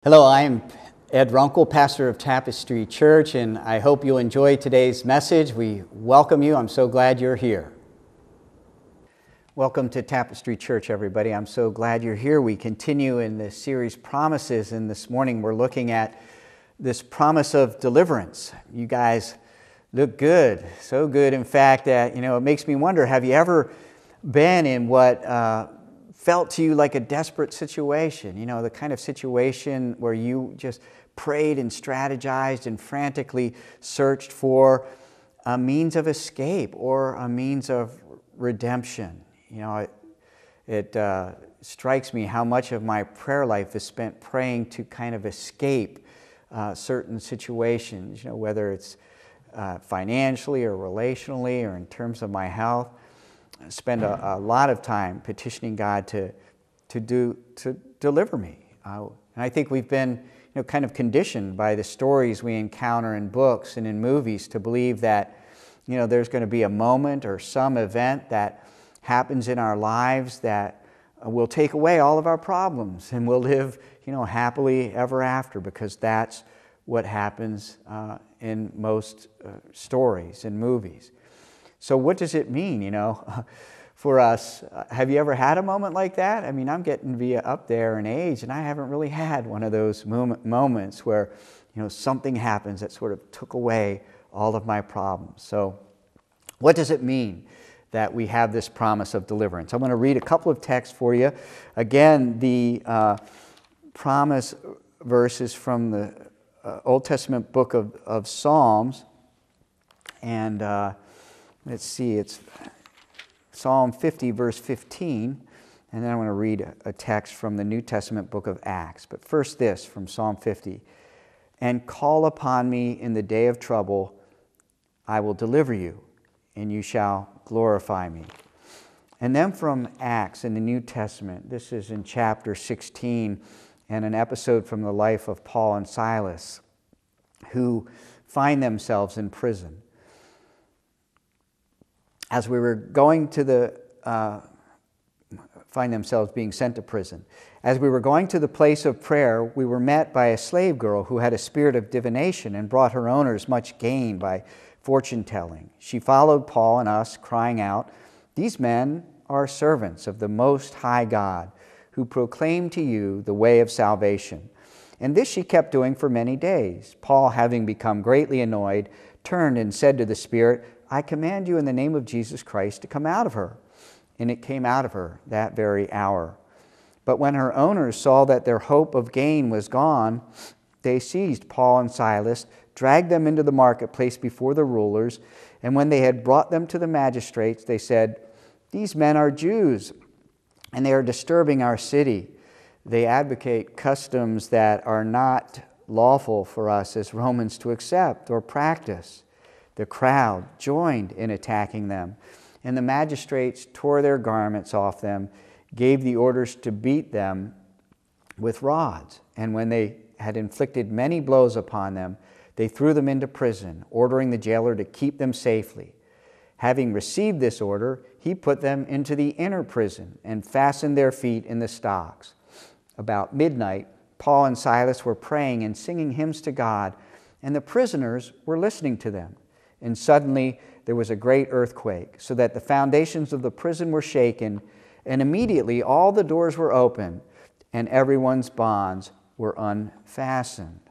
Hello, I am Ed Runkle, pastor of Tapestry Church, and I hope you'll enjoy today's message. We welcome you. I'm so glad you're here. Welcome to Tapestry Church, everybody. I'm so glad you're here. We continue in this series Promises, and this morning we're looking at this promise of deliverance. You guys look good, so good, in fact, that it makes me wonder, have you ever been in what felt to you like a desperate situation, the kind of situation where you just prayed and strategized and frantically searched for a means of escape or a means of redemption. It strikes me how much of my prayer life is spent praying to kind of escape certain situations, whether it's financially or relationally or in terms of my health. I spend a lot of time petitioning God to deliver me. And I think we've been kind of conditioned by the stories we encounter in books and in movies to believe that there's going to be a moment or some event that happens in our lives that will take away all of our problems and we'll live happily ever after, because that's what happens in most stories and movies. So what does it mean, for us? Have you ever had a moment like that? I mean, I'm getting to be up there in age, and I haven't really had one of those moments where, something happens that sort of took away all of my problems. So what does it mean that we have this promise of deliverance? I'm going to read a couple of texts for you. Again, the promise verses from the Old Testament book of Psalms, and let's see, it's Psalm 50, verse 15, and then I want to read a text from the New Testament book of Acts. But first this, from Psalm 50, "And call upon me in the day of trouble, I will deliver you, and you shall glorify me." And then from Acts in the New Testament, this is in chapter 16, and an episode from the life of Paul and Silas, who find themselves in prison. As we were going to find themselves being sent to prison. As we were going to the place of prayer, we were met by a slave girl who had a spirit of divination and brought her owners much gain by fortune-telling. She followed Paul and us, crying out, "These men are servants of the Most High God, who proclaim to you the way of salvation." And this she kept doing for many days. Paul, having become greatly annoyed, turned and said to the spirit, "I command you in the name of Jesus Christ to come out of her." And it came out of her that very hour. But when her owners saw that their hope of gain was gone, they seized Paul and Silas, dragged them into the marketplace before the rulers, and when they had brought them to the magistrates, they said, "These men are Jews, and they are disturbing our city. They advocate customs that are not lawful for us as Romans to accept or practice." The crowd joined in attacking them, and the magistrates tore their garments off them, gave the orders to beat them with rods. And when they had inflicted many blows upon them, they threw them into prison, ordering the jailer to keep them safely. Having received this order, he put them into the inner prison and fastened their feet in the stocks. About midnight, Paul and Silas were praying and singing hymns to God, and the prisoners were listening to them. And suddenly there was a great earthquake, so that the foundations of the prison were shaken, and immediately all the doors were opened, and everyone's bonds were unfastened.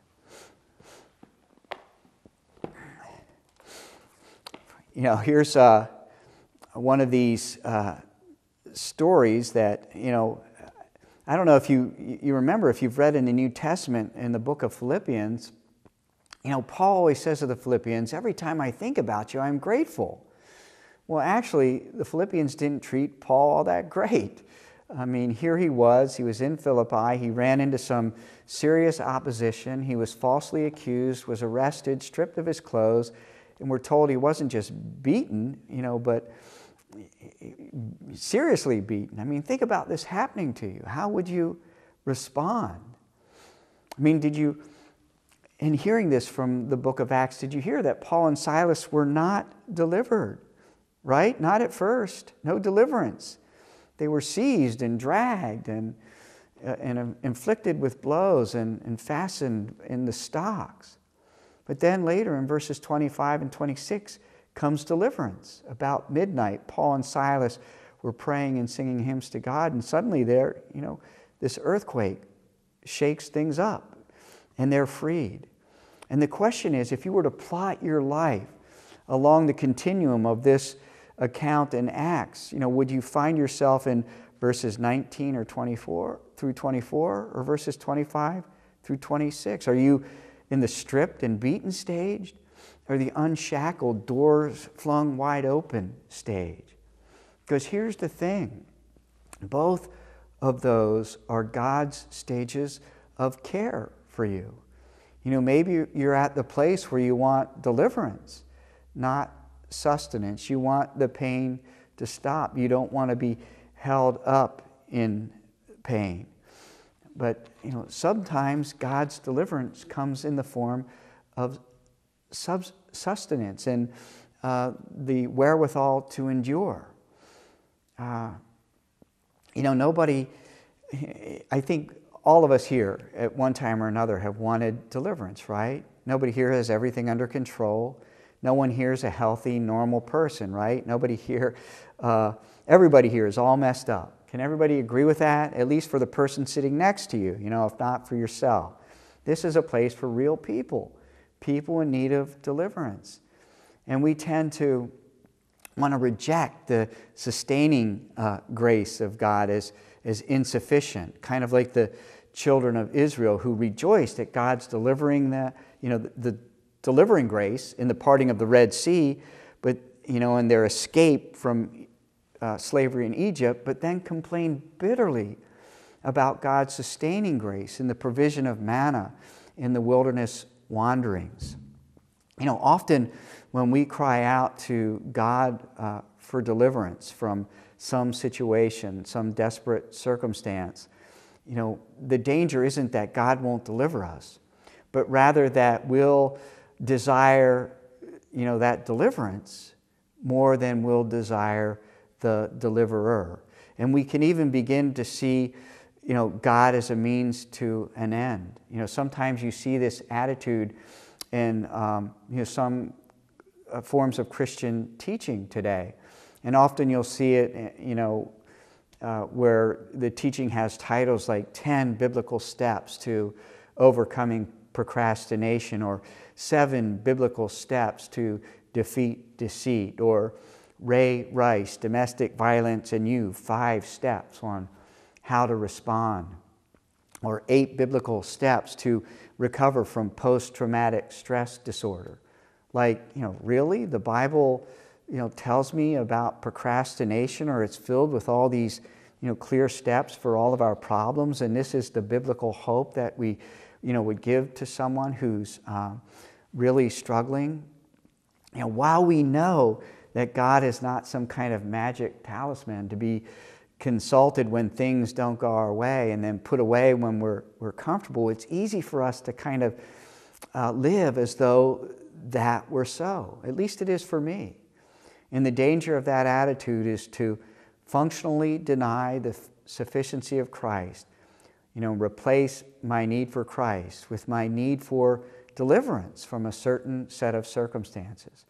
Here's one of these stories that, I don't know if you remember, if you've read in the New Testament in the book of Philippians, Paul always says to the Philippians, "Every time I think about you, I'm grateful." Well, actually, the Philippians didn't treat Paul all that great. I mean, here he was in Philippi. He ran into some serious opposition. He was falsely accused, was arrested, stripped of his clothes, and we're told he wasn't just beaten, but seriously beaten. I mean, think about this happening to you. How would you respond? I mean, in hearing this from the book of Acts, did you hear that Paul and Silas were not delivered? Right? Not at first. No deliverance. They were seized and dragged and and inflicted with blows and fastened in the stocks. But then later in verses 25 and 26 comes deliverance. About midnight, Paul and Silas were praying and singing hymns to God, and suddenly this earthquake shakes things up, and they're freed. And the question is, if you were to plot your life along the continuum of this account in Acts, would you find yourself in verses 19 or 24 through 24, or verses 25 through 26? Are you in the stripped and beaten stage, or the unshackled, doors flung wide open stage? Because here's the thing. Both of those are God's stages of care for you. Maybe you're at the place where you want deliverance, not sustenance. You want the pain to stop. You don't want to be held up in pain. But, sometimes God's deliverance comes in the form of sustenance and the wherewithal to endure. Nobody, I think all of us here at one time or another have wanted deliverance, right? Nobody here has everything under control. No one here is a healthy, normal person, right? Nobody here, everybody here is all messed up. Can everybody agree with that? At least for the person sitting next to you, if not for yourself. This is a place for real people in need of deliverance. And we tend to want to reject the sustaining grace of God as insufficient, kind of like the children of Israel who rejoiced at God's delivering the delivering grace in the parting of the Red Sea, but in their escape from slavery in Egypt, but then complained bitterly about God's sustaining grace in the provision of manna in the wilderness wanderings. Often when we cry out to God for deliverance from some situation, some desperate circumstance, the danger isn't that God won't deliver us, but rather that we'll desire, that deliverance more than we'll desire the deliverer. And we can even begin to see, God as a means to an end. Sometimes you see this attitude in, some forms of Christian teaching today. And often you'll see it, where the teaching has titles like 10 biblical steps to overcoming procrastination, or 7 biblical steps to defeat deceit, or Ray Rice, Domestic Violence and You, 5 steps on how to respond, or 8 biblical steps to recover from post-traumatic stress disorder. Like, really? The Bible, tells me about procrastination, or it's filled with all these, clear steps for all of our problems, and this is the biblical hope that we, would give to someone who's really struggling? While we know that God is not some kind of magic talisman to be consulted when things don't go our way and then put away when we're comfortable, it's easy for us to kind of live as though that were so. At least it is for me. And the danger of that attitude is to functionally deny the sufficiency of Christ. Replace my need for Christ with my need for deliverance from a certain set of circumstances.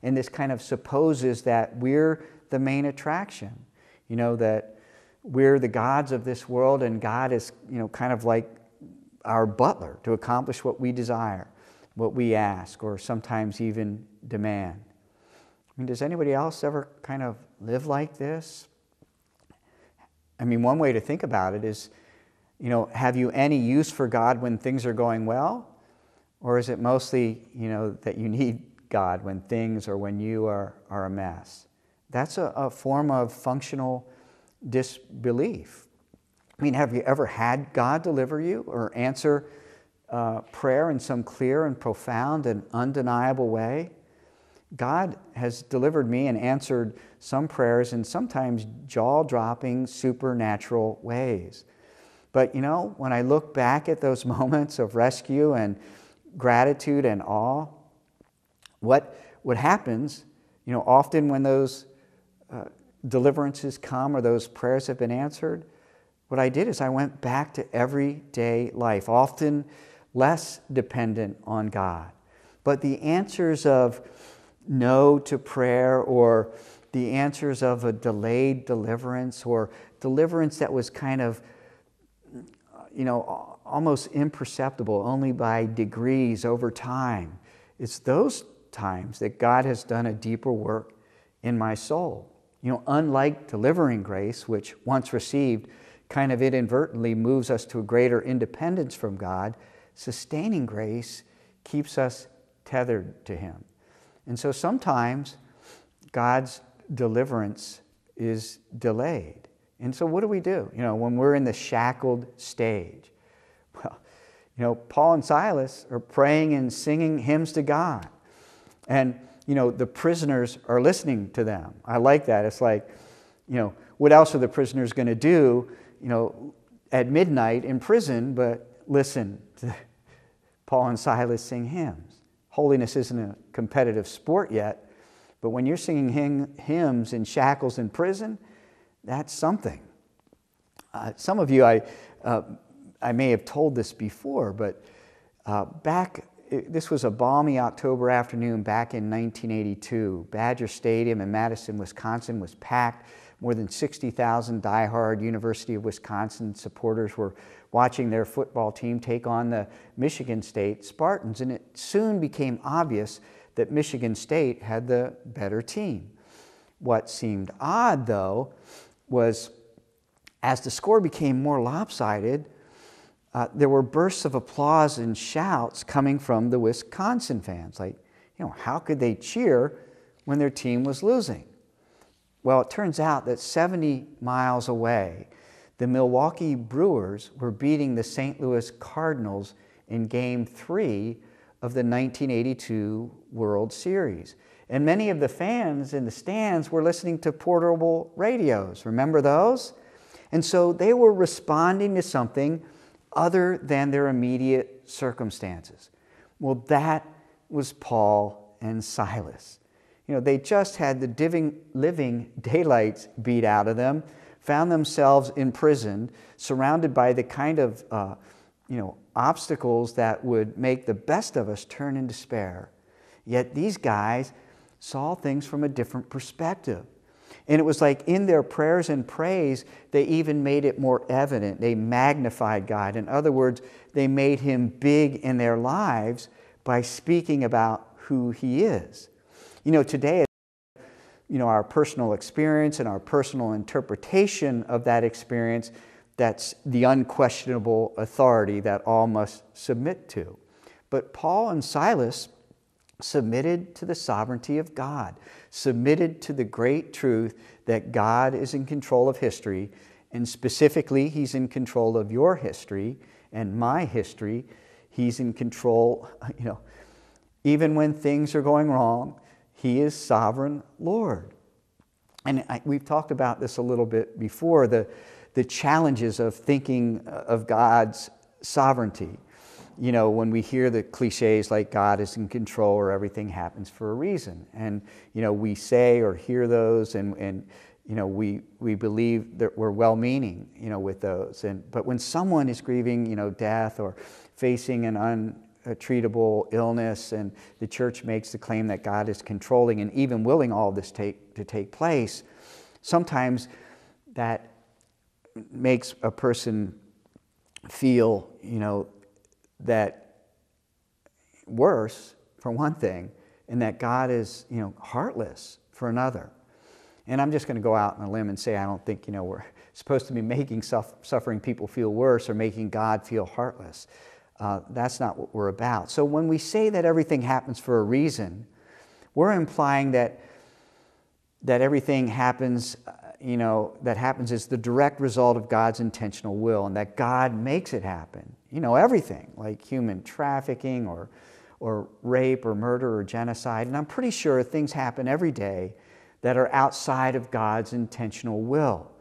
And this kind of supposes that we're the main attraction, that we're the gods of this world, and God is, kind of like our butler to accomplish what we desire, what we ask, or sometimes even demand. Does anybody else ever kind of live like this? One way to think about it is, have you any use for God when things are going well? Or is it mostly, that you need God when things or when you are a mess? That's a form of functional disbelief. Have you ever had God deliver you or answer prayer in some clear and profound and undeniable way? God has delivered me and answered some prayers in sometimes jaw-dropping, supernatural ways. But, when I look back at those moments of rescue and gratitude and awe, what happens, often when those deliverances come or those prayers have been answered, what I did is I went back to everyday life, often less dependent on God. But the answers of no to prayer, or the answers of a delayed deliverance, or deliverance that was kind of, almost imperceptible, only by degrees over time. It's those times that God has done a deeper work in my soul. Unlike delivering grace, which once received kind of inadvertently moves us to a greater independence from God, sustaining grace keeps us tethered to Him. And so sometimes God's deliverance is delayed. And so what do we do? When we're in the shackled stage? Well, Paul and Silas are praying and singing hymns to God. And, the prisoners are listening to them. I like that. It's like, what else are the prisoners going to do, at midnight in prison, but listen to Paul and Silas sing hymns. Holiness isn't a competitive sport yet, but when you're singing hymns in shackles in prison, that's something. Some of you, I may have told this before, but this was a balmy October afternoon back in 1982. Badger Stadium in Madison, Wisconsin was packed. More than 60,000 diehard University of Wisconsin supporters were watching their football team take on the Michigan State Spartans, and it soon became obvious that Michigan State had the better team. What seemed odd, though, was as the score became more lopsided, there were bursts of applause and shouts coming from the Wisconsin fans. Like, how could they cheer when their team was losing? Well, it turns out that 70 miles away, the Milwaukee Brewers were beating the St. Louis Cardinals in Game 3 of the 1982 World Series. And many of the fans in the stands were listening to portable radios. Remember those? And so they were responding to something other than their immediate circumstances. Well, that was Paul and Silas. They just had the living daylights beat out of them, found themselves imprisoned, surrounded by the kind of obstacles that would make the best of us turn in despair. Yet these guys saw things from a different perspective. And it was like in their prayers and praise, they even made it more evident. They magnified God. In other words, they made Him big in their lives by speaking about who He is. Today, our personal experience and our personal interpretation of that experience, that's the unquestionable authority that all must submit to. But Paul and Silas submitted to the sovereignty of God, submitted to the great truth that God is in control of history, and specifically, He's in control of your history and my history. He's in control, even when things are going wrong, He is sovereign Lord. And we've talked about this a little bit before, the challenges of thinking of God's sovereignty. When we hear the cliches like God is in control or everything happens for a reason. And, we say or hear those and we believe that we're well-meaning, with those. But when someone is grieving, death or facing an untreatable illness, and the church makes the claim that God is controlling and even willing all this to take place, sometimes that makes a person feel, that worse, for one thing, and that God is, heartless for another. And I'm just going to go out on a limb and say I don't think, we're supposed to be making suffering people feel worse or making God feel heartless. That's not what we're about. So when we say that everything happens for a reason, we're implying that everything happens, that happens as the direct result of God's intentional will, and that God makes it happen. Everything, like human trafficking or rape or murder or genocide. And I'm pretty sure things happen every day that are outside of God's intentional will.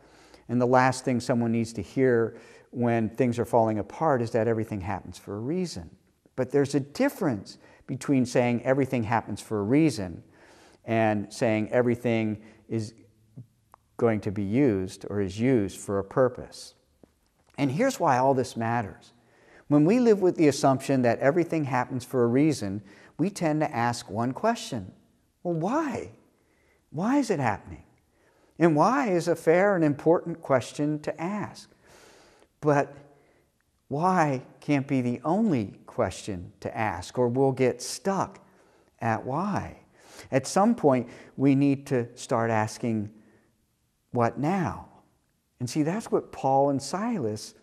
And the last thing someone needs to hear when things are falling apart is that everything happens for a reason. But there's a difference between saying everything happens for a reason and saying everything is going to be used or is used for a purpose. And here's why all this matters. When we live with the assumption that everything happens for a reason, we tend to ask one question. Well, why? Why is it happening? And why is a fair and important question to ask. But why can't be the only question to ask, or we'll get stuck at why. At some point, we need to start asking, what now? And see, that's what Paul and Silas,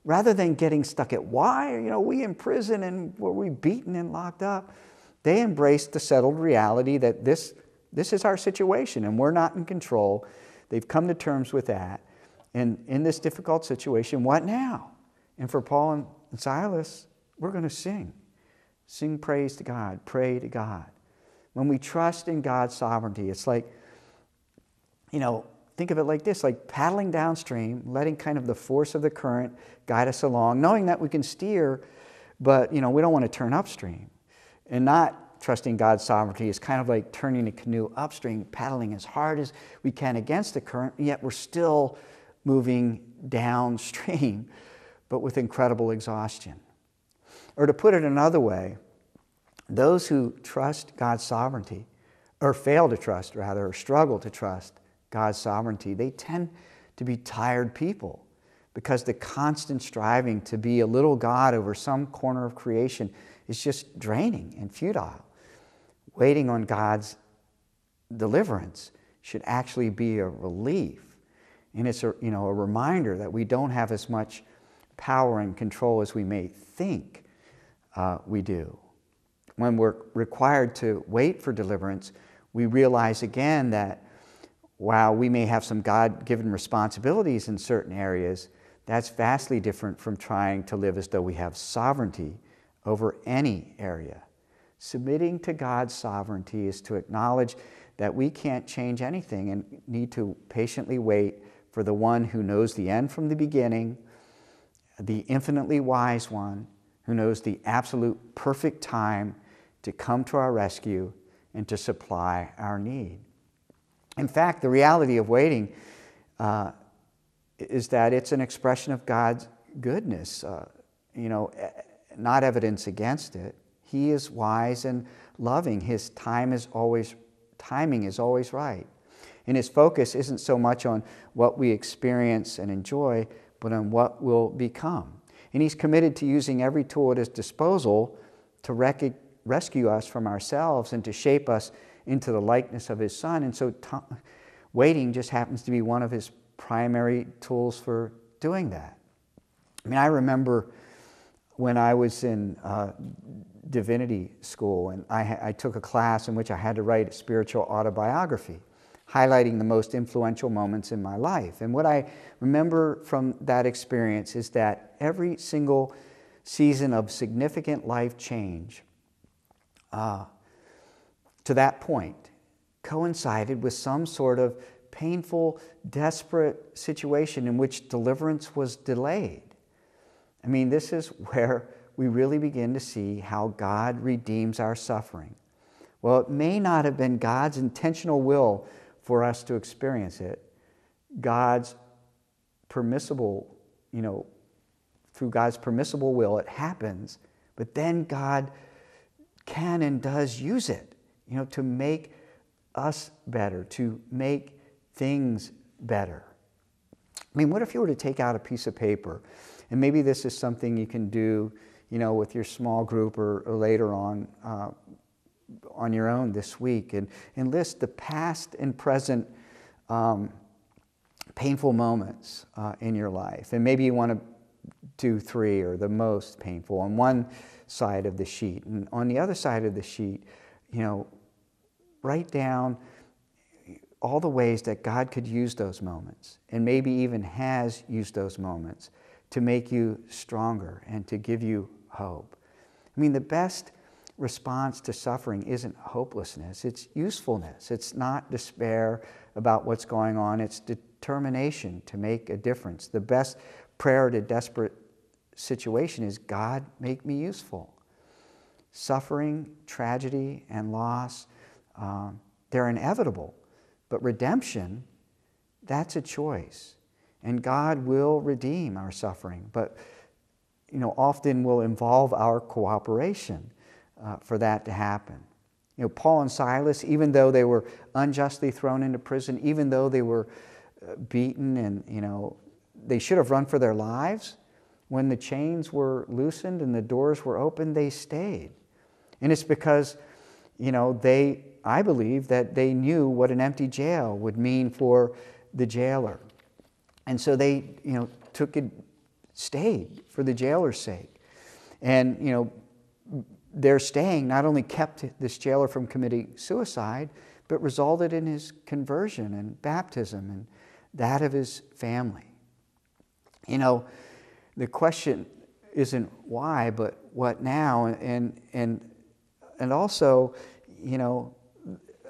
rather than getting stuck at why, we in prison and were we beaten and locked up, they embraced the settled reality that this is our situation and we're not in control. They've come to terms with that. And in this difficult situation, what now? And for Paul and Silas, we're going to sing. Sing praise to God, pray to God. When we trust in God's sovereignty, it's like, think of it like this, like paddling downstream, letting kind of the force of the current guide us along, knowing that we can steer, but, we don't want to turn upstream. And not trusting God's sovereignty is kind of like turning the canoe upstream, paddling as hard as we can against the current, and yet we're still moving downstream, but with incredible exhaustion. Or to put it another way, those who trust God's sovereignty, or fail to trust rather, or struggle to trust God's sovereignty, they tend to be tired people because the constant striving to be a little God over some corner of creation is just draining and futile. Waiting on God's deliverance should actually be a relief. And it's a reminder that we don't have as much power and control as we may think we do. When we're required to wait for deliverance, we realize again that while we may have some God-given responsibilities in certain areas, that's vastly different from trying to live as though we have sovereignty over any area. Submitting to God's sovereignty is to acknowledge that we can't change anything and need to patiently wait for the one who knows the end from the beginning, the infinitely wise one, who knows the absolute perfect time to come to our rescue and to supply our need. In fact, the reality of waiting is that it's an expression of God's goodness, not evidence against it. He is wise and loving. His timing is always right. And His focus isn't so much on what we experience and enjoy, but on what will become. And He's committed to using every tool at His disposal to rescue us from ourselves and to shape us into the likeness of His Son. And so waiting just happens to be one of His primary tools for doing that. I remember when I was in divinity school, and I took a class in which I had to write a spiritual autobiography, highlighting the most influential moments in my life. And what I remember from that experience is that every single season of significant life change to that point coincided with some sort of painful, desperate situation in which deliverance was delayed. This is where we really begin to see how God redeems our suffering. Well, it may not have been God's intentional will for us to experience it. God's permissible, through God's permissible will, it happens. But then God can and does use it, to make us better, to make things better. What if you were to take out a piece of paper, and maybe this is something you can do, with your small group or later on your own this week, and list the past and present painful moments in your life. And maybe you want to do 3 or the most painful on one side of the sheet. And on the other side of the sheet, write down all the ways that God could use those moments, and maybe even has used those moments to make you stronger and to give you hope. The best response to suffering isn't hopelessness, it's usefulness. It's not despair about what's going on, it's determination to make a difference. The best prayer to desperate situation is, God, make me useful. Suffering, tragedy, and loss, they're inevitable. But redemption, that's a choice. And God will redeem our suffering, but often will involve our cooperation for that to happen. Paul and Silas, even though they were unjustly thrown into prison, even though they were beaten and they should have run for their lives, when the chains were loosened and the doors were opened, they stayed. And it's because I believe that they knew what an empty jail would mean for the jailer. And so they, stayed for the jailer's sake. And, their staying not only kept this jailer from committing suicide, but resulted in his conversion and baptism and that of his family. The question isn't why, but what now? And also,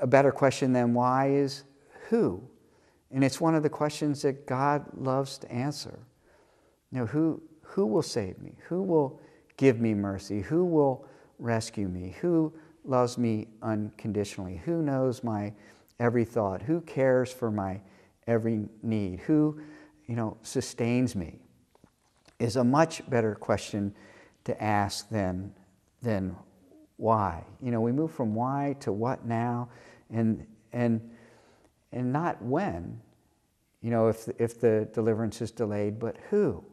a better question than why is who? And it's one of the questions that God loves to answer. Who will save me? Who will give me mercy? Who will rescue me? Who loves me unconditionally? Who knows my every thought? Who cares for my every need? Who, sustains me? Is a much better question to ask than why. We move from why to what now, and not when. If the deliverance is delayed, but who.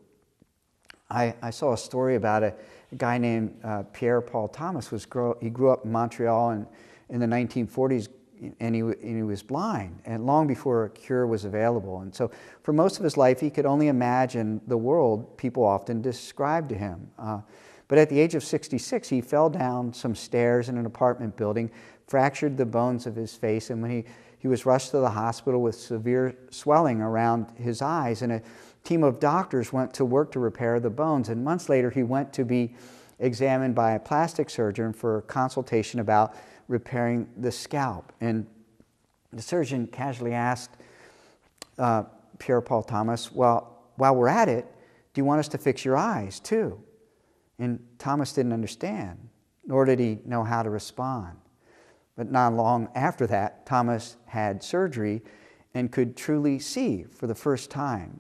I saw a story about a guy named Pierre Paul Thomas. He grew up in Montreal in the 1940s, and he was blind, and long before a cure was available. And so for most of his life, he could only imagine the world people often described to him. But at the age of 66, he fell down some stairs in an apartment building, fractured the bones of his face, and when he was rushed to the hospital with severe swelling around his eyes, and a team of doctors went to work to repair the bones. And months later, he went to be examined by a plastic surgeon for a consultation about repairing the scalp. And the surgeon casually asked Pierre Paul Thomas, well, while we're at it, do you want us to fix your eyes too? And Thomas didn't understand, nor did he know how to respond. But not long after that, Thomas had surgery and could truly see for the first time.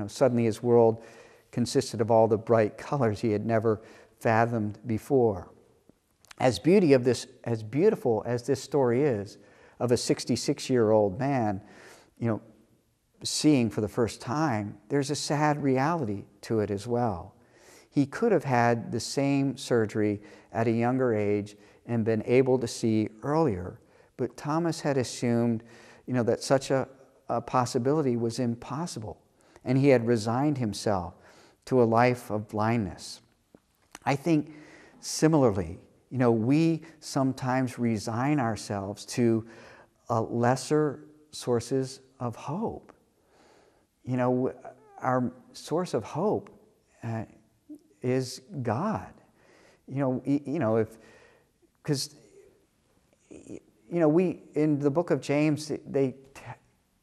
Suddenly his world consisted of all the bright colors he had never fathomed before. As beautiful as this story is of a 66-year-old man, seeing for the first time, there's a sad reality to it as well. He could have had the same surgery at a younger age and been able to see earlier, but Thomas had assumed, that such a possibility was impossible, and he had resigned himself to a life of blindness. I think similarly, we sometimes resign ourselves to lesser sources of hope. Our source of hope is God. Because we in the book of James,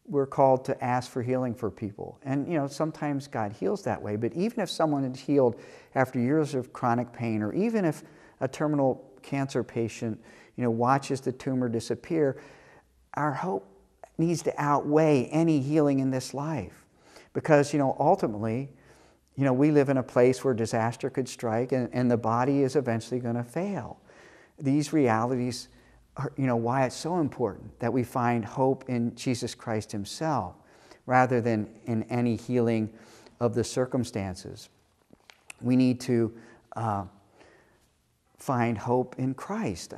we're called to ask for healing for people, and sometimes God heals that way. But even if someone is healed after years of chronic pain, or even if a terminal cancer patient, watches the tumor disappear, our hope needs to outweigh any healing in this life, because ultimately, we live in a place where disaster could strike, and the body is eventually going to fail. These realities are, why it's so important that we find hope in Jesus Christ Himself, rather than in any healing of the circumstances. We need to find hope in Christ.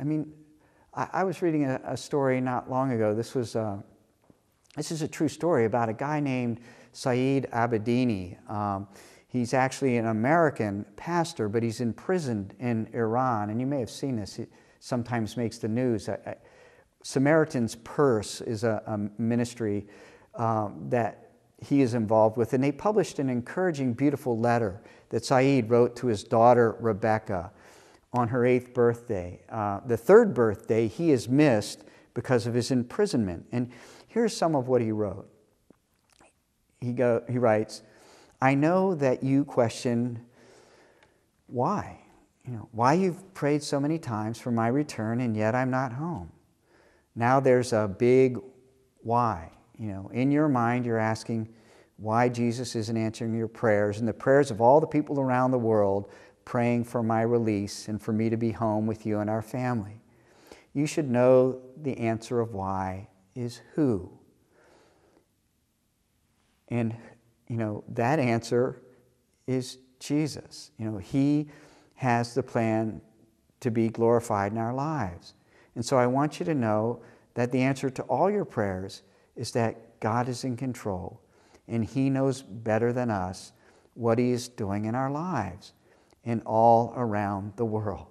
I was reading a story not long ago. This is a true story about a guy named Saeed Abedini. He's actually an American pastor, but he's imprisoned in Iran. And you may have seen this. It sometimes makes the news. Samaritan's Purse is a ministry that he is involved with. And they published an encouraging, beautiful letter that Saeed wrote to his daughter, Rebecca, on her 8th birthday. The 3rd birthday he is missed because of his imprisonment. And here's some of what he wrote. He writes, I know that you question why. Why you've prayed so many times for my return, and yet I'm not home. Now there's a big why. In your mind you're asking, why Jesus isn't answering your prayers and the prayers of all the people around the world praying for my release and for me to be home with you and our family. You should know the answer of why is who. And, that answer is Jesus. He has the plan to be glorified in our lives. And so I want you to know that the answer to all your prayers is that God is in control, and He knows better than us what He is doing in our lives and all around the world.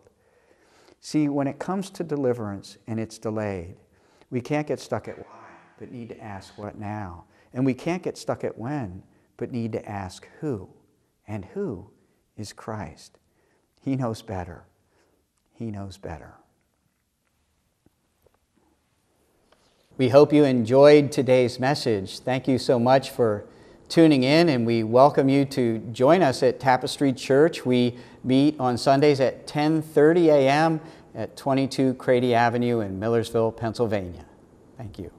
See, when it comes to deliverance and it's delayed, we can't get stuck at why, but need to ask what now. And we can't get stuck at when, but need to ask who. And who is Christ? He knows better. He knows better. We hope you enjoyed today's message. Thank you so much for tuning in, and we welcome you to join us at Tapestry Church. We meet on Sundays at 10:30 a.m. at 22 Crady Avenue in Millersville, Pennsylvania. Thank you.